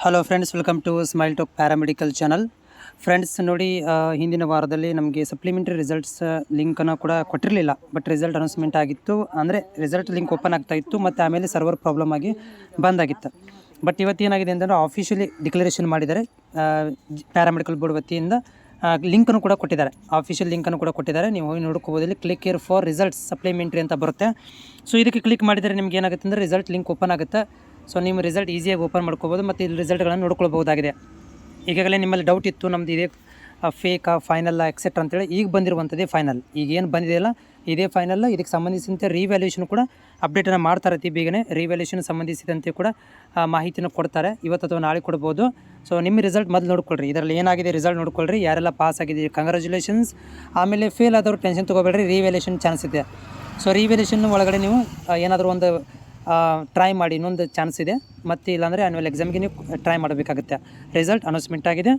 Hello friends, welcome to smile talk paramedical channel. Friends ನೋಡಿ, ಹಿಂದಿನ ವಾರದಲ್ಲಿ ನಮಗೆ ಸಪ್ಲಿಮೆಂಟರಿ ರಿಸಲ್ಟ್ಸ್ ಲಿಂಕನ್ನು ಕೂಡ ಕೊಟ್ಟಿರಲಿಲ್ಲ. ಬಟ್ ರಿಸಲ್ಟ್ ಅನೌನ್ಸ್ಮೆಂಟ್ ಆಗಿತ್ತು, ಅಂದರೆ ರಿಸಲ್ಟ್ ಲಿಂಕ್ ಓಪನ್ ಆಗ್ತಾ ಇತ್ತು ಮತ್ತು ಆಮೇಲೆ ಸರ್ವರ್ ಪ್ರಾಬ್ಲಮ್ ಆಗಿ ಬಂದಾಗಿತ್ತು. ಬಟ್ ಇವತ್ತೇನಾಗಿದೆ ಅಂತಂದರೆ ಆಫಿಷಿಯಲಿ ಡಿಕ್ಲರೇಷನ್ ಮಾಡಿದ್ದಾರೆ. ಪ್ಯಾರಾಮೆಡಿಕಲ್ ಬೋರ್ಡ್ ವತಿಯಿಂದ ಲಿಂಕನ್ನು ಕೂಡ ಕೊಟ್ಟಿದ್ದಾರೆ, ಆಫಿಷಿಯಲ್ ಲಿಂಕನ್ನು ಕೂಡ ಕೊಟ್ಟಿದ್ದಾರೆ. ನೀವು ಹೋಗಿ ನೋಡ್ಕೋಬೋದು. ಇಲ್ಲಿ click care for results supplementary ಅಂತ ಬರುತ್ತೆ. ಸೊ ಇದಕ್ಕೆ ಕ್ಲಿಕ್ ಮಾಡಿದರೆ ನಿಮ್ಗೆ ಏನಾಗುತ್ತೆ ಅಂದರೆ ರಿಸಲ್ಟ್ ಲಿಂಕ್ ಓಪನ್ ಆಗುತ್ತೆ. ಸೊ ನಿಮ್ಮ ರಿಸಲ್ಟ್ ಈಸಿಯಾಗಿ ಓಪನ್ ಮಾಡ್ಕೋಬೋದು ಮತ್ತು ಇಲ್ಲಿ ರಿಸಲ್ಟ್ಗಳನ್ನು ನೋಡ್ಕೊಳ್ಬಹುದಾಗಿದೆ. ಈಗಾಗಲೇ ನಿಮ್ಮಲ್ಲಿ ಡೌಟ್ ಇತ್ತು, ನಮ್ಮದು ಇದೇ ಫೇಕಾ ಫೈನಲ್ಲ ಎಕ್ಸೆಟ್ರಾ ಅಂತೇಳಿ. ಈಗ ಬಂದಿರುವಂಥದ್ದೇ ಫೈನಲ್. ಈಗೇನು ಬಂದಿದೆಯಲ್ಲ ಇದೇ ಫೈನಲ್. ಇದಕ್ಕೆ ಸಂಬಂಧಿಸಿದಂತೆ ರಿವ್ಯಾಲ್ಯೂಷನ್ ಕೂಡ ಅಪ್ಡೇಟನ್ನು ಮಾಡ್ತಾರೆ ಅತಿ ಬೇಗನೆ. ರಿವ್ಯಾಲ್ಯೂಷನ್ ಸಂಬಂಧಿಸಿದಂತೆ ಕೂಡ ಮಾಹಿತಿನ ಕೊಡ್ತಾರೆ, ಇವತ್ತು ಅಥವಾ ನಾಳೆ ಕೊಡ್ಬೋದು. ಸೊ ನಿಮ್ಮ ರಿಸಲ್ಟ್ ಮೊದಲು ನೋಡ್ಕೊಳ್ರಿ. ಇದರಲ್ಲಿ ಏನಾಗಿದೆ ರಿಸಲ್ಟ್ ನೋಡ್ಕೊಳ್ರಿ. ಯಾರೆಲ್ಲ ಪಾಸ್ ಆಗಿದ್ದೀರಿ ಕಂಗ್ರ್ಯಾಚುಲೇಷನ್ಸ್. ಆಮೇಲೆ ಫೇಲ್ ಆದವರು ಟೆನ್ಷನ್ ತೊಗೋಬೇಡ್ರಿ, ರಿವ್ಯಾಲ್ಯೂಷನ್ ಚಾನ್ಸ್ ಇದೆ. ಸೊ ರಿವ್ಯಾಲ್ಯೂಷನ್ ಒಳಗಡೆ ನೀವು ಏನಾದರೂ ಒಂದು ಟ್ರೈ ಮಾಡಿ, ಇನ್ನೊಂದು ಚಾನ್ಸ್ ಇದೆ. ಮತ್ತು ಇಲ್ಲಾಂದರೆ ಆ್ಯನ್ಯುವಲ್ ಎಕ್ಸಾಮ್ಗೆ ನೀವು ಟ್ರೈ ಮಾಡಬೇಕಾಗುತ್ತೆ. ರಿಸಲ್ಟ್ ಅನೌನ್ಸ್ಮೆಂಟ್ ಆಗಿದೆ.